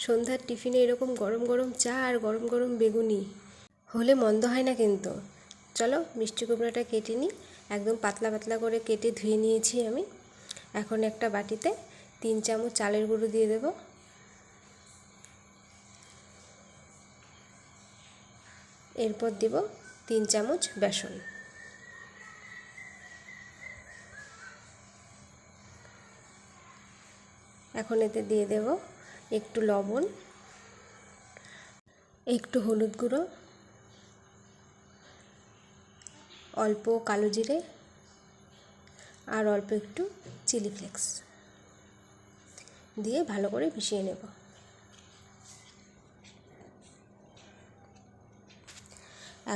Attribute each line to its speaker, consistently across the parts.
Speaker 1: সন্ধ্যার টিফিনে এরকম গরম গরম চা আর গরম গরম বেগুনি হলে মন্দ হয় না কিন্তু। চলো মিষ্টি কুমড়াটা কেটে নিই। একদম পাতলা পাতলা করে কেটে ধুয়ে নিয়েছি আমি। এখন একটা বাটিতে 3 চামচ চালের গুঁড়ো দিয়ে দেব। এরপর দেব 3 চামচ বেসন। এখন এতে দিয়ে দেব একটু লবণ, একটু হলুদ গুঁড়ো, অল্প কালো জিরে আর অল্প একটু চিলি ফ্লেক্স দিয়ে ভালো করে মিশিয়ে নেব।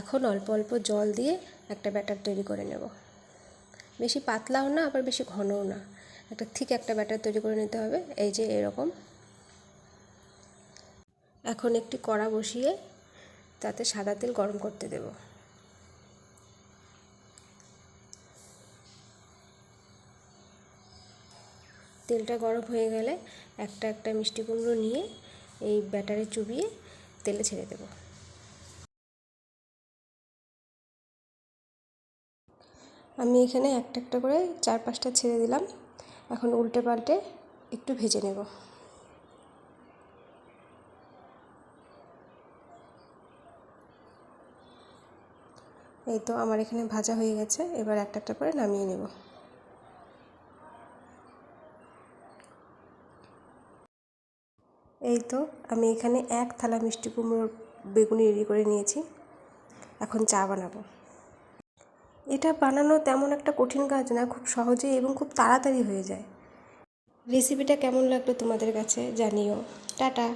Speaker 1: এখন অল্প অল্প জল দিয়ে একটা ব্যাটার তৈরি করে নেব। বেশি পাতলাও না আবার বেশি ঘনও না, ঠিক একটা ব্যাটার তৈরি করে নিতে হবে। এই যে এরকম। এখন একটি কড়া বসিয়ে তাতে সাদা তেল গরম করতে দেব। তেলটা গরম হয়ে গেলে একটা একটা মিষ্টি কুমড়ো নিয়ে এই ব্যাটারে চুবিয়ে তেলে ছেড়ে দেব। আমি এখানে একটা একটা করে 4-5টা ছেড়ে দিলাম। এখন উল্টে পাল্টে একটু ভেজে নেব। এই তো আমার এখানে ভাজা হয়ে গেছে। এবার একটা একটা করে নামিয়ে নেব। এই তো আমি এখানে 1 থালা মিষ্টি কুমড়োর বেগুনি রেডি করে নিয়েছি। এখন চা বানাবো। এটা বানানো তেমন একটা কঠিন কাজ না, খুব সহজেই এবং খুব তাড়াতাড়ি হয়ে যায়। রেসিপিটা কেমন লাগলো তোমাদের কাছে জানিও। টাটা।